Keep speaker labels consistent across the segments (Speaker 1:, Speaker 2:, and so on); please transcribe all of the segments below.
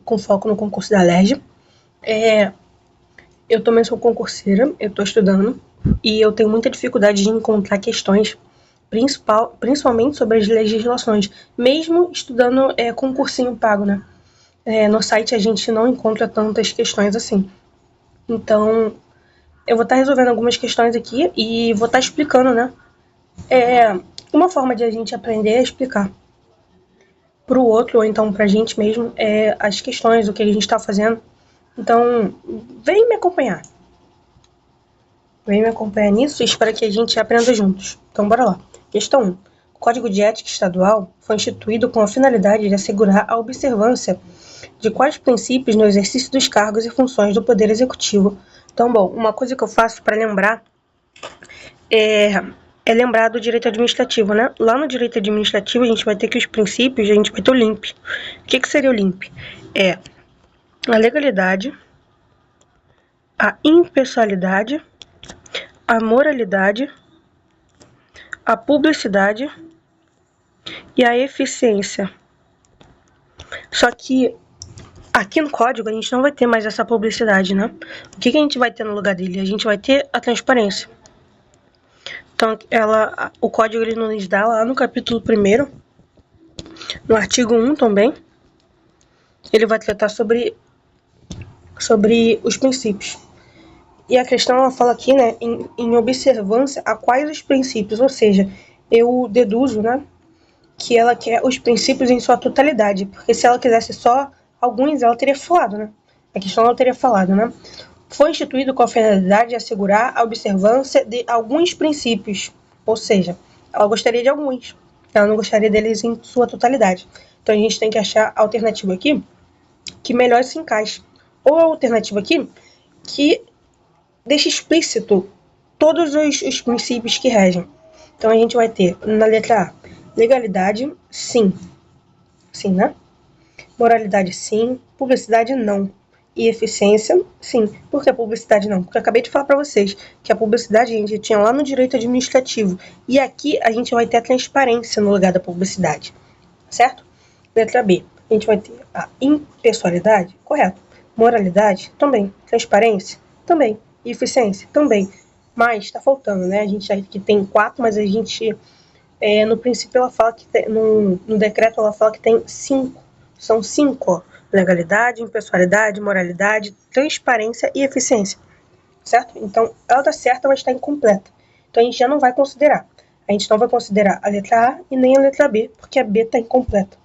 Speaker 1: com foco no concurso da LERJ. Eu também sou concurseira, eu estou estudando e eu tenho muita dificuldade de encontrar questões, principalmente sobre as legislações, mesmo estudando concursinho pago, né? No site a gente não encontra tantas questões assim. Então, eu vou estar resolvendo algumas questões aqui e vou estar explicando, né? Uma forma de a gente aprender é explicar para o outro, ou então para a gente mesmo, as questões, o que a gente está fazendo. Então, vem me acompanhar. Vem me acompanhar nisso e espero que a gente aprenda juntos. Então, bora lá. Questão 1. O Código de Ética Estadual foi instituído com a finalidade de assegurar a observância de quais princípios no exercício dos cargos e funções do Poder Executivo. Então, bom, uma coisa que eu faço para lembrar é lembrar do direito administrativo, né? Lá no direito administrativo a gente vai ter que os princípios, a gente vai ter o LIMP. O que seria o LIMP? A legalidade, a impessoalidade, a moralidade, a publicidade e a eficiência. Só que aqui no código a gente não vai ter mais essa publicidade, né? O que a gente vai ter no lugar dele? A gente vai ter a transparência. Então, o código ele nos dá lá no capítulo 1º, no artigo 1 também, ele vai tratar sobre os princípios. E a questão, ela fala aqui, né, em observância a quais os princípios, ou seja, eu deduzo, né, que ela quer os princípios em sua totalidade, porque se ela quisesse só alguns, ela teria falado, né, a questão ela teria falado, né. Foi instituído com a finalidade de assegurar a observância de alguns princípios, ou seja, ela gostaria de alguns, ela não gostaria deles em sua totalidade. Então a gente tem que achar a alternativa aqui que melhor se encaixe, ou a alternativa aqui que deixa explícito todos os princípios que regem. Então a gente vai ter na letra A, legalidade, sim, né? Moralidade, sim. Publicidade, não. E eficiência, sim. Por que a publicidade não? Porque eu acabei de falar para vocês que a publicidade a gente tinha lá no direito administrativo. E aqui a gente vai ter a transparência no lugar da publicidade. Certo? Letra B. A gente vai ter a impessoalidade, correto. Moralidade, também. Transparência, também. E eficiência, também. Mas está faltando, né? A gente aqui tem 4, mas a gente... no princípio ela fala que... No decreto ela fala que tem 5. São 5, ó. Legalidade, impessoalidade, moralidade, transparência e eficiência. Certo? Então, ela está certa, mas está incompleta. Então, a gente já não vai considerar. A gente não vai considerar a letra A e nem a letra B, porque a B está incompleta.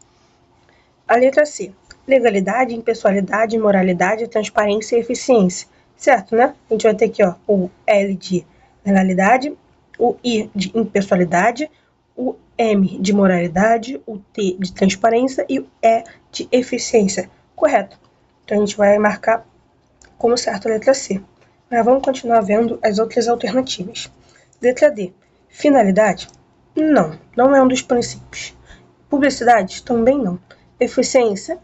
Speaker 1: A letra C. Legalidade, impessoalidade, moralidade, transparência e eficiência. Certo, né? A gente vai ter aqui, ó, o L de legalidade, o I de impessoalidade, o M de moralidade, o T de transparência e o E de eficiência. Correto. Então, a gente vai marcar como certo a letra C. Mas vamos continuar vendo as outras alternativas. Letra D. Finalidade? Não é um dos princípios. Publicidade? Também não. Eficiência?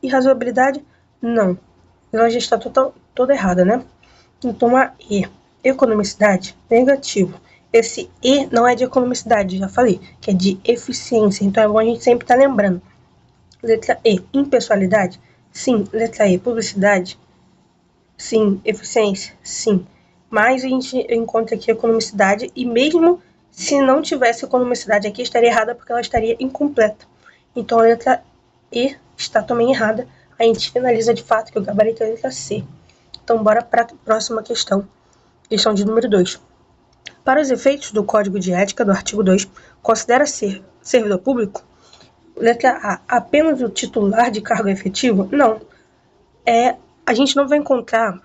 Speaker 1: E razoabilidade? Não. Ela já está toda errada, né? Então, a E. Economicidade? Negativo. Esse E não é de economicidade, já falei, que é de eficiência. Então, é bom a gente sempre estar lembrando. Letra E. Impessoalidade? Sim. Letra E. Publicidade? Sim. Eficiência? Sim. Mas a gente encontra aqui economicidade e mesmo se não tivesse economicidade aqui, estaria errada porque ela estaria incompleta. Então, a letra E está também errada. A gente finaliza de fato que o gabarito é a letra C. Então, bora para a próxima questão. Questão de número 2. Para os efeitos do Código de Ética do artigo 2, considera ser servidor público? Letra A. Apenas o titular de cargo efetivo? Não. A gente não vai encontrar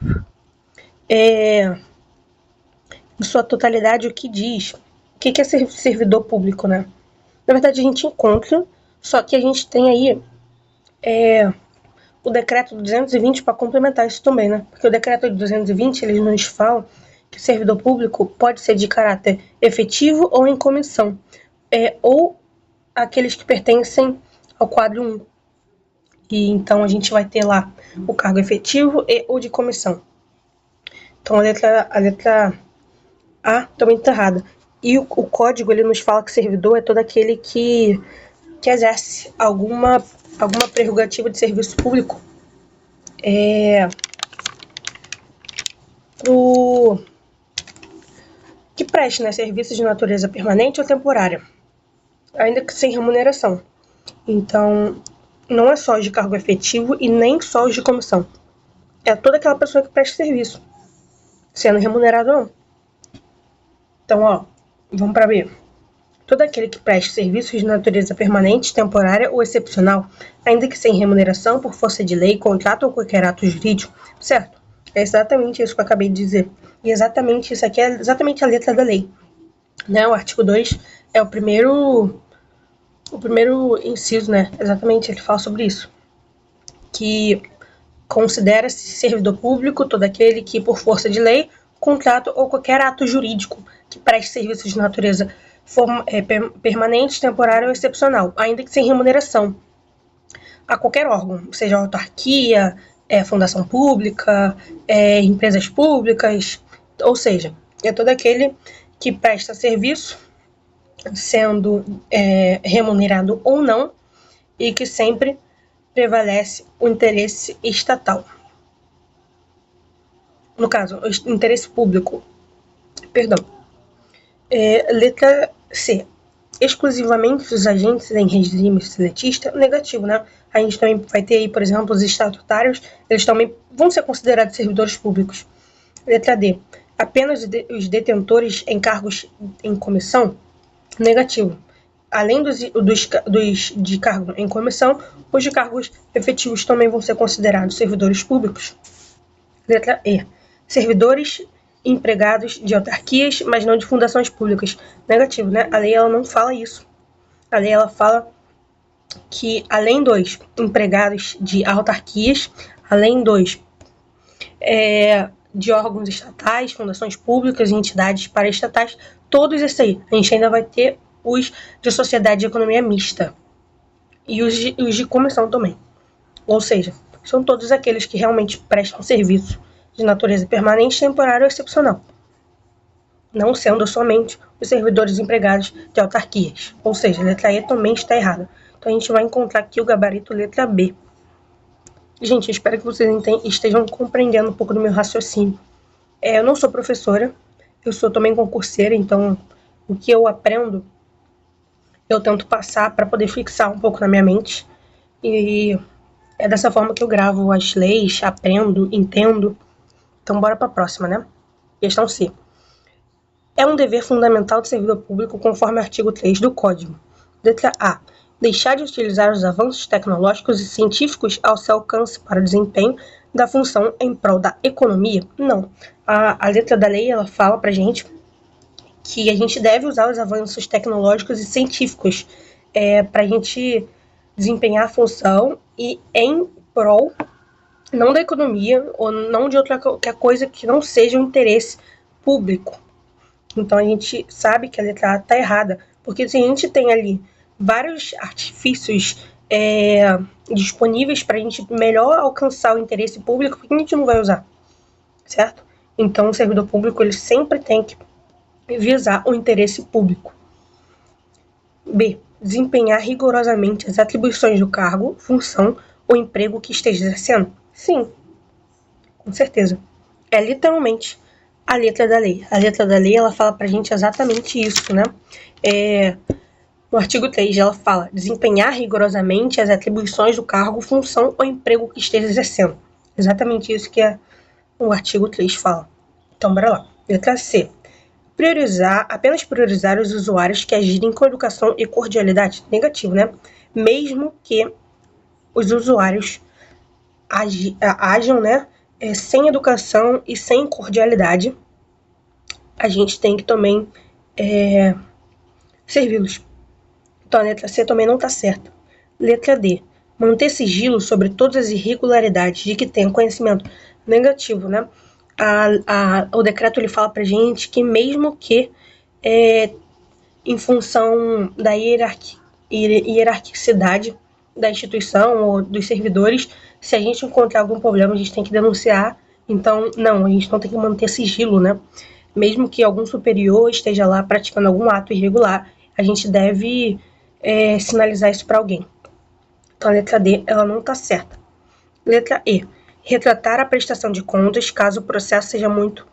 Speaker 1: em sua totalidade o que diz. O que é ser servidor público, né? Na verdade, a gente encontra, só que a gente tem aí o decreto 220 para complementar isso também, né? Porque o decreto 220, ele nos fala que o servidor público pode ser de caráter efetivo ou em comissão, ou aqueles que pertencem ao quadro 1. E então a gente vai ter lá o cargo efetivo e ou de comissão. Então a letra A também está errada. E o código ele nos fala que servidor é todo aquele que exerce alguma prerrogativa de serviço público que preste, né, serviços de natureza permanente ou temporária, ainda que sem remuneração. Então, não é só os de cargo efetivo e nem só os de comissão. É toda aquela pessoa que presta serviço, sendo remunerado ou não. Então, vamos para B. Todo aquele que preste serviços de natureza permanente, temporária ou excepcional, ainda que sem remuneração, por força de lei, contrato ou qualquer ato jurídico, certo? É exatamente isso que eu acabei de dizer. E exatamente isso aqui é exatamente a letra da lei. Né? O artigo 2 é o primeiro inciso, né? Exatamente, ele fala sobre isso. Que considera-se servidor público todo aquele que, por força de lei, contrato ou qualquer ato jurídico que preste serviços de natureza permanente, temporária ou excepcional, ainda que sem remuneração, a qualquer órgão, seja autarquia, fundação pública, empresas públicas, ou seja, é todo aquele que presta serviço, sendo remunerado ou não, e que sempre prevalece o interesse estatal. No caso, o interesse público. Perdão. Letra C. Exclusivamente os agentes em regime seletista, negativo, né? A gente também vai ter aí, por exemplo, os estatutários, eles também vão ser considerados servidores públicos. Letra D. Apenas os detentores em cargos em comissão, negativo. Além dos de cargo em comissão, os de cargos efetivos também vão ser considerados servidores públicos. Letra E. Servidores empregados de autarquias, mas não de fundações públicas. Negativo, né? A lei ela não fala isso. A lei ela fala que além dos empregados de autarquias, além dos de órgãos estatais, fundações públicas e entidades paraestatais, todos esses aí. A gente ainda vai ter os de sociedade de economia mista e os de comissão também. Ou seja, são todos aqueles que realmente prestam serviço de natureza permanente, temporária ou excepcional, não sendo somente os servidores empregados de autarquias. Ou seja, a letra E também está errada. Então a gente vai encontrar aqui o gabarito letra B. Gente, eu espero que vocês estejam compreendendo um pouco do meu raciocínio. Eu não sou professora, eu sou também concurseira, então o que eu aprendo eu tento passar para poder fixar um pouco na minha mente. E é dessa forma que eu gravo as leis, aprendo, entendo. Então bora para a próxima, né? Questão C. É um dever fundamental do servidor público conforme o artigo 3 do Código. Letra A. Deixar de utilizar os avanços tecnológicos e científicos ao seu alcance para o desempenho da função em prol da economia? Não. A letra da lei ela fala pra gente que a gente deve usar os avanços tecnológicos e científicos para a gente desempenhar a função e em prol não da economia ou não de outra qualquer coisa que não seja um interesse público. Então a gente sabe que a letra A está errada, porque se a gente tem ali vários artifícios disponíveis para a gente melhor alcançar o interesse público, por que a gente não vai usar? Certo? Então o servidor público ele sempre tem que visar o interesse público. B. Desempenhar rigorosamente as atribuições do cargo, função ou emprego que esteja exercendo? Sim, com certeza. É literalmente a letra da lei. A letra da lei, ela fala pra gente exatamente isso, né? No artigo 3, ela fala desempenhar rigorosamente as atribuições do cargo, função ou emprego que esteja exercendo. Exatamente isso que o artigo 3 fala. Então, bora lá. Letra C. Apenas priorizar os usuários que agirem com educação e cordialidade. Negativo, né? Mesmo que os usuários ajam, né? Sem educação e sem cordialidade, a gente tem que também servi-los. Então a letra C também não está certa. Letra D. Manter sigilo sobre todas as irregularidades de que tenha conhecimento. Negativo, né? O decreto ele fala pra gente que mesmo que em função da hierarquicidade da instituição ou dos servidores, se a gente encontrar algum problema, a gente tem que denunciar. Então, não, a gente não tem que manter sigilo, né? Mesmo que algum superior esteja lá praticando algum ato irregular, a gente deve sinalizar isso para alguém. Então, a letra D, ela não está certa. Letra E. retratar a prestação de contas caso o processo seja muito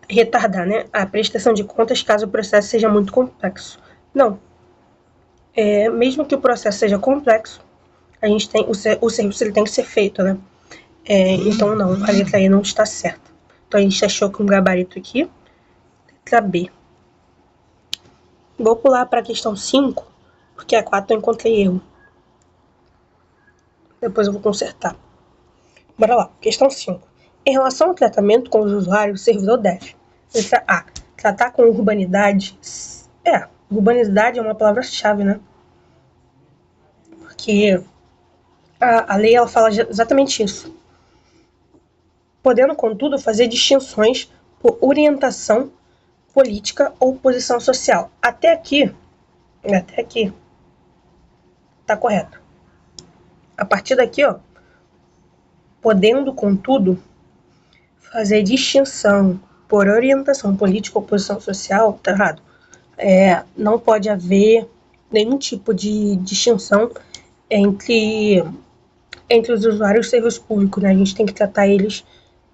Speaker 1: retardar, né? A prestação de contas caso o processo seja muito complexo. Não. Mesmo que o processo seja complexo, a gente tem o serviço ele tem que ser feito, né? Então não, a letra E não está certa. Então a gente achou que um gabarito aqui, letra B. Vou pular para a questão 5, porque a 4 eu encontrei erro. Depois eu vou consertar. Bora lá, questão 5. Em relação ao tratamento com os usuários, o servidor deve. Letra A. Tratar com urbanidade. Urbanidade é uma palavra-chave, né? Porque a lei ela fala exatamente isso. Podendo, contudo, fazer distinções por orientação política ou posição social. Até aqui, tá correto. A partir daqui, ó, podendo, contudo, fazer distinção por orientação política ou posição social, tá errado. Não pode haver nenhum tipo de distinção entre os usuários e serviços públicos, né? A gente tem que tratar eles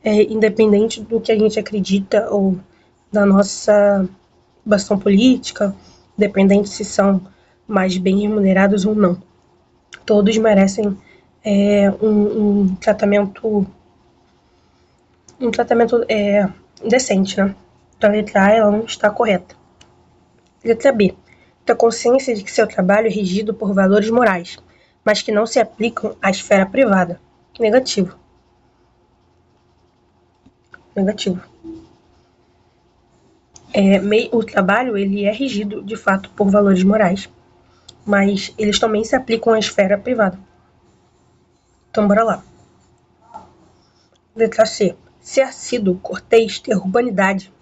Speaker 1: independente do que a gente acredita ou da nossa bastão política, independente se são mais bem remunerados ou não. Todos merecem um tratamento decente, né? Então a letra A ela não está correta. Letra B. Ter consciência de que seu trabalho é regido por valores morais, mas que não se aplicam à esfera privada. Negativo. O trabalho ele é regido, de fato, por valores morais, mas eles também se aplicam à esfera privada. Então, bora lá. Letra C. Ser assíduo, cortês, ter urbanidade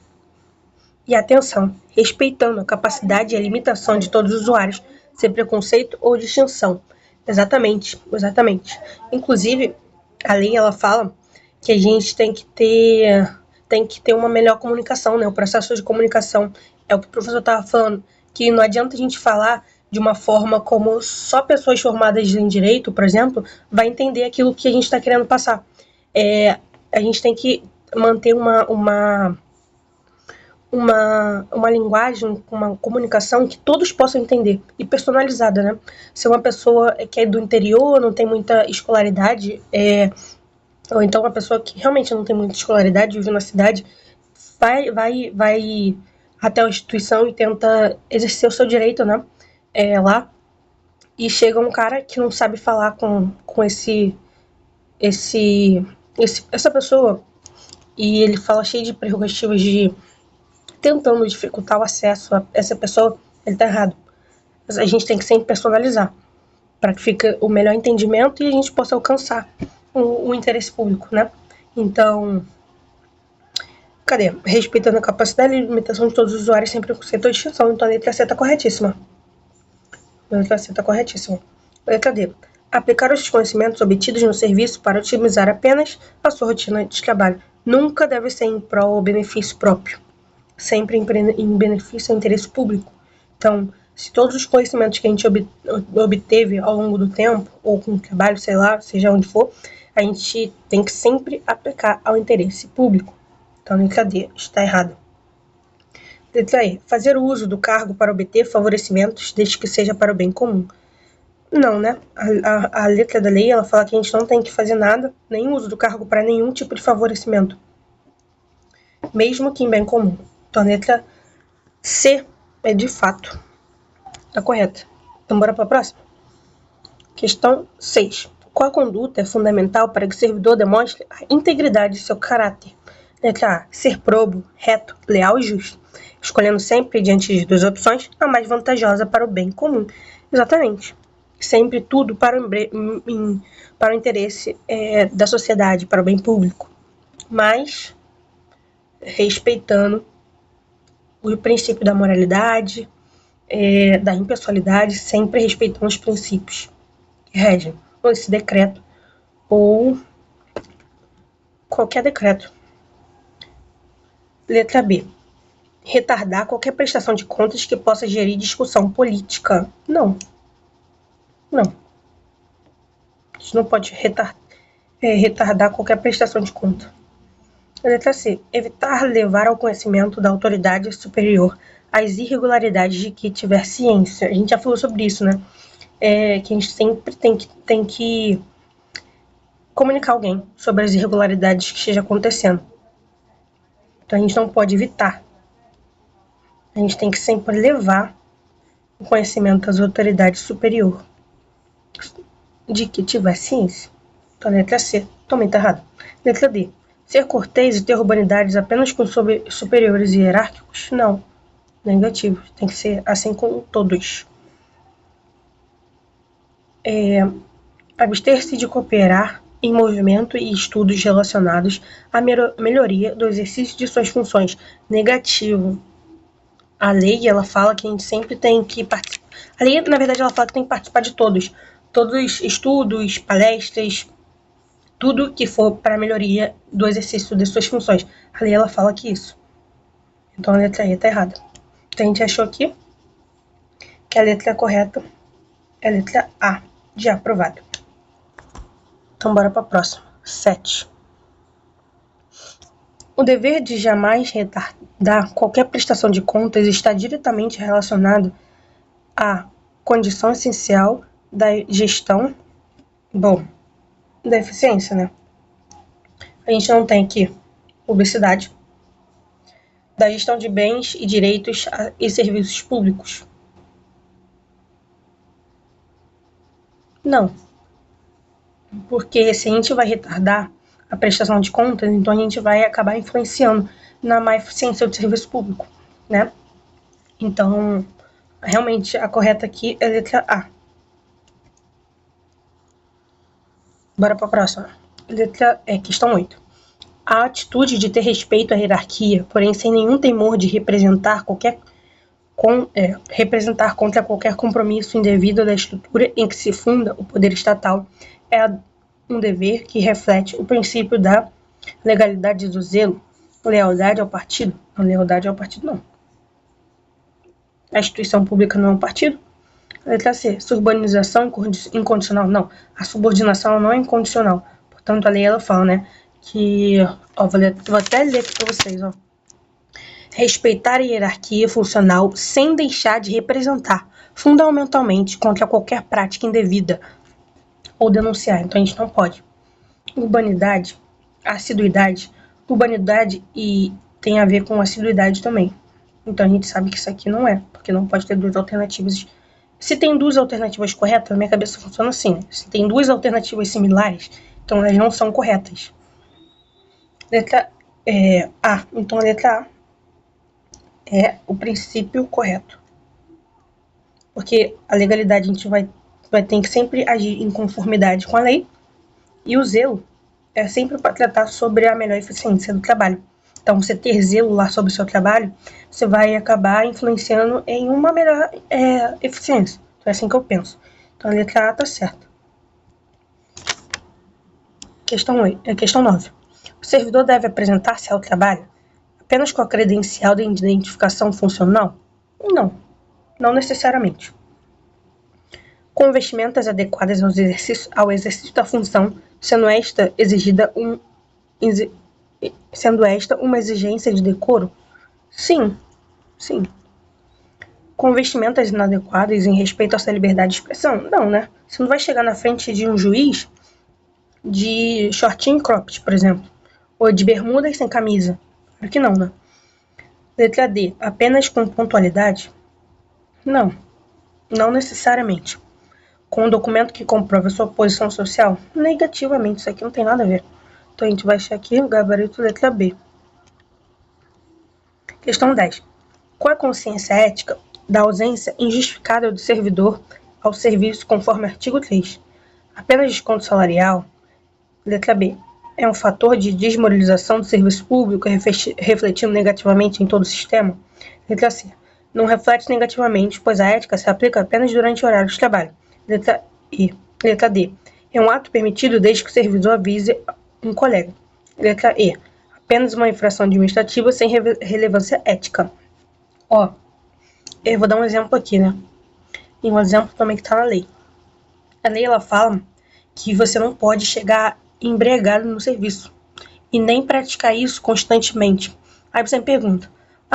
Speaker 1: e atenção, respeitando a capacidade e a limitação de todos os usuários, sem preconceito ou distinção. Exatamente. Inclusive, a lei ela fala que a gente tem que ter uma melhor comunicação, né? O processo de comunicação é o que o professor estava falando, que não adianta a gente falar de uma forma como só pessoas formadas em direito, por exemplo, vai entender aquilo que a gente está querendo passar. A gente tem que manter uma linguagem, uma comunicação que todos possam entender e personalizada, né? Se uma pessoa que é do interior, não tem muita escolaridade, ou então uma pessoa que realmente não tem muita escolaridade, vive na cidade, vai até a instituição e tenta exercer o seu direito, né? Lá, e chega um cara que não sabe falar com essa pessoa, e ele fala cheio de prerrogativas de tentando dificultar o acesso a essa pessoa, ele tá errado. A gente tem que sempre personalizar para que fique o melhor entendimento e a gente possa alcançar o interesse público, né? Então, respeitando a capacidade e limitação de todos os usuários sem preconceito ou distinção. Então a letra C está corretíssima. Letra D. Aplicar os conhecimentos obtidos no serviço para otimizar apenas a sua rotina de trabalho. Nunca deve ser em prol ou benefício próprio. Sempre em benefício ao interesse público. Então, se todos os conhecimentos que a gente obteve ao longo do tempo, ou com o trabalho, sei lá, seja onde for, a gente tem que sempre aplicar ao interesse público. Então, letra D está errado. Letra E. Fazer o uso do cargo para obter favorecimentos, desde que seja para o bem comum. Não, né? A letra da lei, ela fala que a gente não tem que fazer nada, nem uso do cargo para nenhum tipo de favorecimento. Mesmo que em bem comum. Então, a letra C é de fato a correta. Então, bora para a próxima. Questão 6. Qual conduta é fundamental para que o servidor demonstre a integridade de seu caráter? Letra A. Ser probo, reto, leal e justo, escolhendo sempre, diante de duas opções, a mais vantajosa para o bem comum. Exatamente. Sempre tudo para o interesse da sociedade, para o bem público. Mas respeitando o princípio da moralidade, da impessoalidade, sempre respeitando os princípios que regem esse decreto ou qualquer decreto. Letra B. Retardar qualquer prestação de contas que possa gerir discussão política. Não. A gente não pode retardar qualquer prestação de conta. A letra C. Evitar levar ao conhecimento da autoridade superior as irregularidades de que tiver ciência. A gente já falou sobre isso, né? Que a gente sempre tem que comunicar alguém sobre as irregularidades que esteja acontecendo. Então a gente não pode evitar. A gente tem que sempre levar o conhecimento às autoridades superiores de que tiver ciência. Então a letra C também está errada. Letra D. Ser cortês e ter urbanidades apenas com superiores hierárquicos? Não. Negativo. Tem que ser assim com todos. Abster-se de cooperar em movimento e estudos relacionados à melhoria do exercício de suas funções. Negativo. A lei, ela fala que a gente sempre tem que participar. A lei, na verdade, ela fala que tem que participar de todos. Todos estudos, palestras, tudo que for para a melhoria do exercício de suas funções. A lei, ela fala que isso. Então a letra E está errada. Então a gente achou aqui que a letra correta é a letra A, de aprovado. Então bora para a próxima. 7. O dever de jamais retardar qualquer prestação de contas está diretamente relacionado à condição essencial da gestão, da eficiência, né? A gente não tem aqui publicidade, da gestão de bens e direitos e serviços públicos. Não. Porque se a gente vai retardar a prestação de contas, então a gente vai acabar influenciando na má eficiência do serviço público, né? Então, realmente, a correta aqui é a letra A. Bora para a próxima. Questão 8. A atitude de ter respeito à hierarquia, porém sem nenhum temor de representar contra qualquer compromisso indevido da estrutura em que se funda o poder estatal, é um dever que reflete o princípio da legalidade do zelo. Lealdade ao partido? Não, lealdade ao partido não. A instituição pública não é um partido? Letra C. Surbanização incondicional? Não. A subordinação não é incondicional. Portanto, a lei ela fala, né, que... vou até ler aqui para vocês, ó. Respeitar a hierarquia funcional sem deixar de representar fundamentalmente contra qualquer prática indevida ou denunciar. Então a gente não pode. Urbanidade, assiduidade. Urbanidade e tem a ver com assiduidade também. Então a gente sabe que isso aqui não é, porque não pode ter duas alternativas. Se tem duas alternativas corretas, na minha cabeça funciona assim, né? Se tem duas alternativas similares, então elas não são corretas. Letra A. Então a letra A é o princípio correto. Porque a legalidade a gente vai ter que sempre agir em conformidade com a lei, e o zelo é sempre para tratar sobre a melhor eficiência do trabalho. Então, você ter zelo lá sobre o seu trabalho, você vai acabar influenciando em uma melhor eficiência. Então, é assim que eu penso. Então, a letra A está certa. Questão 9. O servidor deve apresentar-se ao trabalho apenas com a credencial de identificação funcional? Não necessariamente. Com vestimentas adequadas ao exercício da função, sendo esta uma exigência de decoro? Sim. Com vestimentas inadequadas em respeito à sua liberdade de expressão? Não, né? Você não vai chegar na frente de um juiz de shortinho e cropped, por exemplo, ou de bermudas sem camisa. Claro que não, né? Letra D. Apenas com pontualidade? Não necessariamente. Com um documento que comprova sua posição social? Negativamente, isso aqui não tem nada a ver. Então a gente vai achar aqui o gabarito letra B. Questão 10. Qual é a consciência ética da ausência injustificada do servidor ao serviço conforme artigo 3? Apenas desconto salarial? Letra B. É um fator de desmoralização do serviço público, refletindo negativamente em todo o sistema? Letra C. Não reflete negativamente, pois a ética se aplica apenas durante o horário de trabalho. Letra D. É um ato permitido desde que o servidor avise um colega. Letra E. Apenas uma infração administrativa sem relevância ética. Eu vou dar um exemplo aqui, né? E um exemplo também que está na lei. A lei, ela fala que você não pode chegar embriagado no serviço e nem praticar isso constantemente. Aí você me pergunta,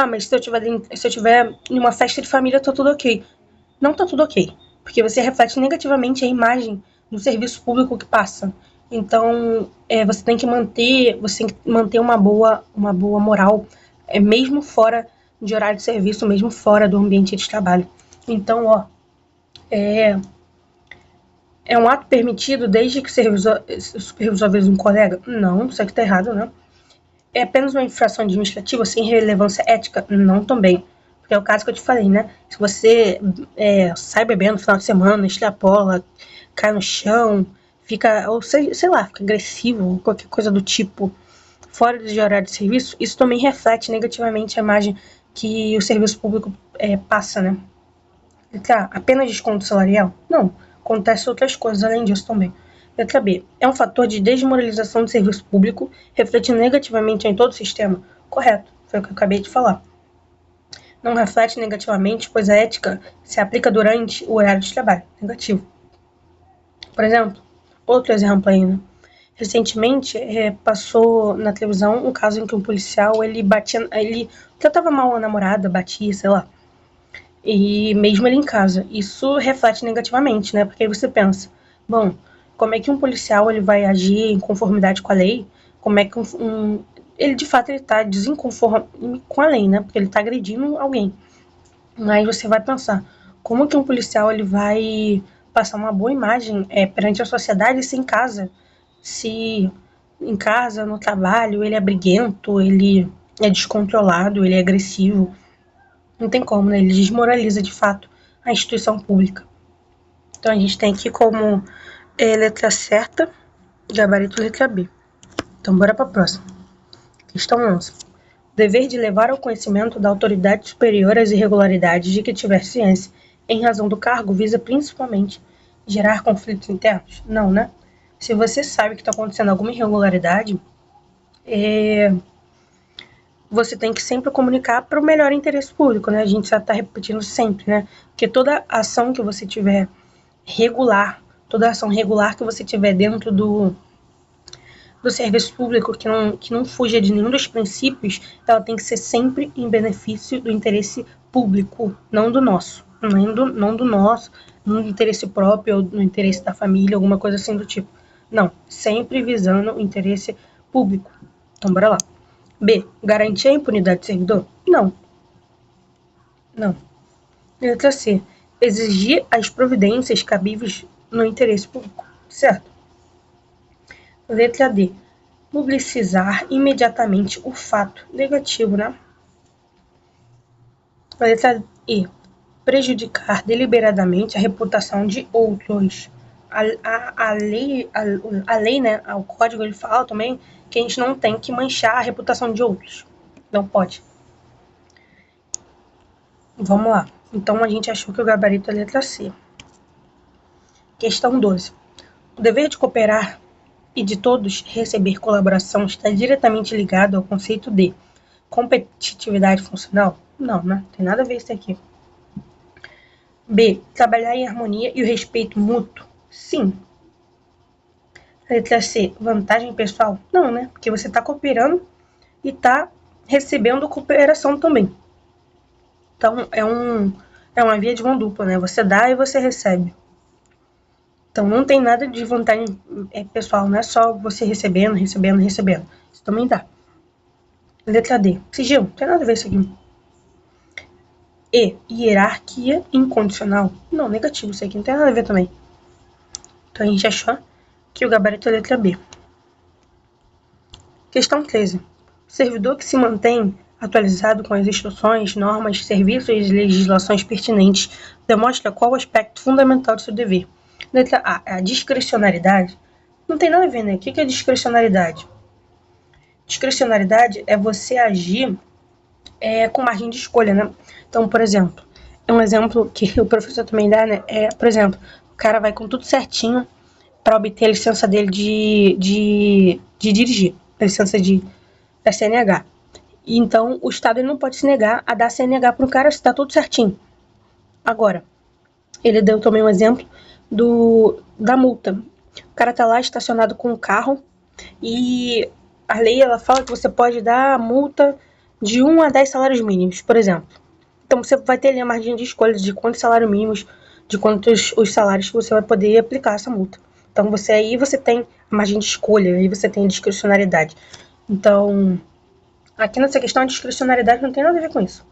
Speaker 1: mas se eu tiver em uma festa de família, tá tudo ok. Não tá tudo ok, porque você reflete negativamente a imagem do serviço público que passa. Então, você tem que manter uma boa moral, mesmo fora de horário de serviço, mesmo fora do ambiente de trabalho. Então, é um ato permitido desde que o supervisor avise um colega? Não, isso aqui tá errado, né? É apenas uma infração administrativa sem relevância ética? Não também. Porque é o caso que eu te falei, né? Se você sai bebendo no final de semana, extrapola, cai no chão, fica, ou sei lá, fica agressivo, qualquer coisa do tipo, fora de horário de serviço, isso também reflete negativamente a imagem que o serviço público passa, né? Letra A, apenas desconto salarial? Não, acontece outras coisas além disso também. Letra B, é um fator de desmoralização do serviço público, refletindo negativamente em todo o sistema? Correto, foi o que eu acabei de falar. Não reflete negativamente, pois a ética se aplica durante o horário de trabalho. Negativo. Por exemplo, outro exemplo ainda. Recentemente, passou na televisão um caso em que um policial, ele tratava mal a namorada, batia, sei lá. E mesmo ele em casa. Isso reflete negativamente, né? Porque aí você pensa, bom, como é que um policial ele vai agir em conformidade com a lei? Como é que ele de fato ele tá desinconforme com a lei, né? Porque ele tá agredindo alguém. Mas você vai pensar, como que um policial ele vai passar uma boa imagem perante a sociedade se em casa? Se em casa, no trabalho, ele é briguento, ele é descontrolado, ele é agressivo. Não tem como, né? Ele desmoraliza de fato a instituição pública. Então a gente tem aqui como letra certa, gabarito letra B. Então bora para a próxima. Questão 11. O dever de levar ao conhecimento da autoridade superior as irregularidades de que tiver ciência em razão do cargo visa principalmente gerar conflitos internos? Não, né? Se você sabe que está acontecendo alguma irregularidade, você tem que sempre comunicar para o melhor interesse público, né? A gente já está repetindo sempre, né? Porque toda ação que você tiver regular, toda ação regular que você tiver dentro do serviço público que não fuja de nenhum dos princípios, ela tem que ser sempre em benefício do interesse público, não do nosso. Não do nosso, no interesse próprio ou no interesse da família, alguma coisa assim do tipo. Não, sempre visando o interesse público. Então, bora lá. B. Garantir a impunidade do servidor? Não. Não. Letra C. Exigir as providências cabíveis no interesse público. Certo. Letra D. Publicizar imediatamente o fato. Negativo, né? Letra E. Prejudicar deliberadamente a reputação de outros. A lei, né, o código, ele fala também que a gente não tem que manchar a reputação de outros. Não pode. Vamos lá. Então, a gente achou que o gabarito é a letra C. Questão 12. O dever de cooperar e de todos receber colaboração está diretamente ligado ao conceito de competitividade funcional? Não, né? Tem nada a ver isso aqui. B. Trabalhar em harmonia e o respeito mútuo? Sim. Letra C. Vantagem pessoal? Não, né? Porque você está cooperando e está recebendo cooperação também. Então, é uma via de mão dupla, né? Você dá e você recebe. Então, não tem nada de vantagem pessoal, não é só você recebendo. Isso também dá. Letra D. Sigilo, não tem nada a ver isso aqui. E. Hierarquia incondicional? Não, negativo, isso aqui não tem nada a ver também. Então, a gente achou que o gabarito é a letra B. Questão 13. O servidor que se mantém atualizado com as instruções, normas, serviços e legislações pertinentes demonstra qual o aspecto fundamental do seu dever. Letra A. A discricionariedade? Não tem nada a ver, né? O que é discricionariedade? Discricionariedade é você agir com margem de escolha, né? Então, por exemplo, é um exemplo que o professor também dá, né? Por exemplo, o cara vai com tudo certinho para obter a licença dele de dirigir, a licença da CNH. E então, o Estado ele não pode se negar a dar CNH para o cara se está tudo certinho. Agora, ele deu também um exemplo da multa. O cara tá lá estacionado com o carro E a lei, ela fala que você pode dar multa de 1 a 10 salários mínimos, por exemplo. Então você vai ter ali a margem de escolha de quantos salários mínimos, de quantos os salários que você vai poder aplicar essa multa. Então você tem a margem de escolha, aí você tem a discricionariedade. Então, aqui nessa questão a discricionariedade não tem nada a ver com isso.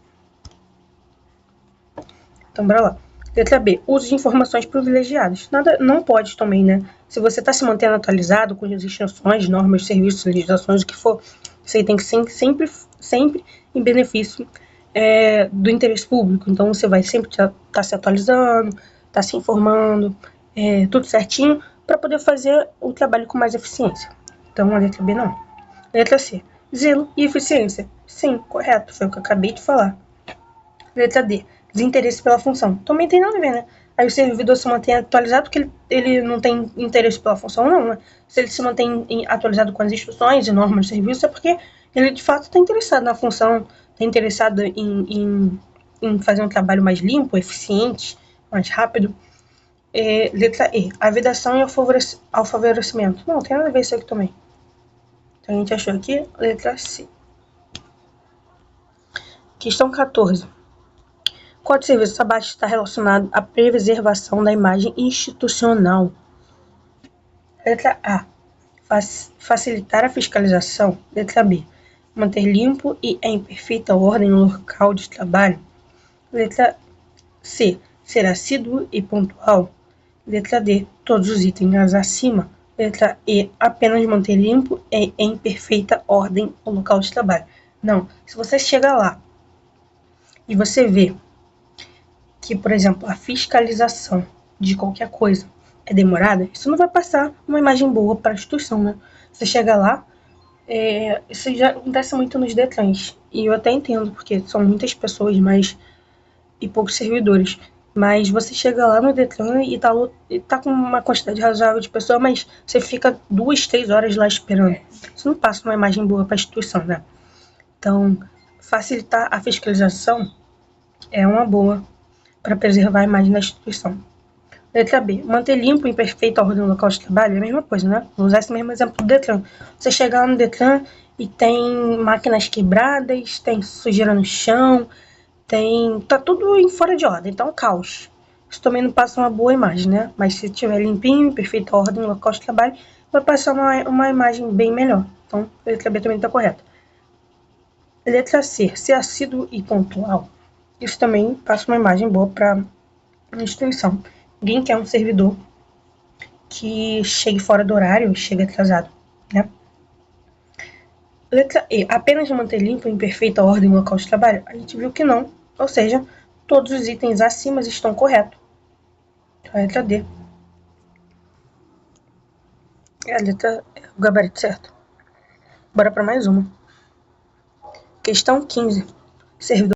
Speaker 1: Então, bora lá. Letra B. Uso de informações privilegiadas. Nada, não pode também, né? Se você está se mantendo atualizado com as instruções, normas, serviços, legislações, o que for, isso aí tem que ser sempre em benefício do interesse público. Então, você vai sempre tá se atualizando, tá se informando, tudo certinho, para poder fazer o trabalho com mais eficiência. Então, a letra B não. Letra C. Zelo e eficiência. Sim, correto. Foi o que eu acabei de falar. Letra D. Desinteresse pela função. Também tem nada a ver, né? Aí o servidor se mantém atualizado porque ele não tem interesse pela função, não, né? Se ele se mantém atualizado com as instruções e normas do serviço, é porque ele de fato está interessado na função, está interessado em fazer um trabalho mais limpo, eficiente, mais rápido. Letra E. A vedação e ao favorecimento. Não, tem nada a ver isso aqui também. Então a gente achou aqui, letra C. Questão 14. O Código de Serviço abaixo está relacionado à preservação da imagem institucional. Letra A. Facilitar a fiscalização. Letra B. Manter limpo e em perfeita ordem o local de trabalho. Letra C. Ser assíduo e pontual. Letra D. Todos os itens acima. Letra E. Apenas manter limpo e em perfeita ordem o local de trabalho. Não. Se você chega lá e você vê que, por exemplo, a fiscalização de qualquer coisa é demorada, isso não vai passar uma imagem boa para a instituição, né? Você chega lá, isso já acontece muito nos Detrans, e eu até entendo, porque são muitas pessoas e poucos servidores, mas você chega lá no Detran e tá com uma quantidade razoável de pessoas, mas você fica 2, 3 horas lá esperando. Isso não passa uma imagem boa para a instituição, né? Então, facilitar a fiscalização é uma boa para preservar a imagem da instituição. Letra B. Manter limpo e em perfeita ordem no local de trabalho é a mesma coisa, né? Vou usar esse mesmo exemplo do Detran. Você chega lá no Detran e tem máquinas quebradas, tem sujeira no chão, tá tudo em fora de ordem, então caos. Isso também não passa uma boa imagem, né? Mas se tiver limpinho, em perfeita ordem no local de trabalho, vai passar uma imagem bem melhor. Então, a letra B também está correta. Letra C. Ser assíduo e pontual. Isso também passa uma imagem boa para a instituição. Ninguém quer um servidor que chegue fora do horário, chegue atrasado, né? Letra E. Apenas manter limpo em perfeita ordem o local de trabalho? A gente viu que não. Ou seja, todos os itens acima estão corretos. A letra D. É o gabarito certo. Bora para mais uma. Questão 15. Servidor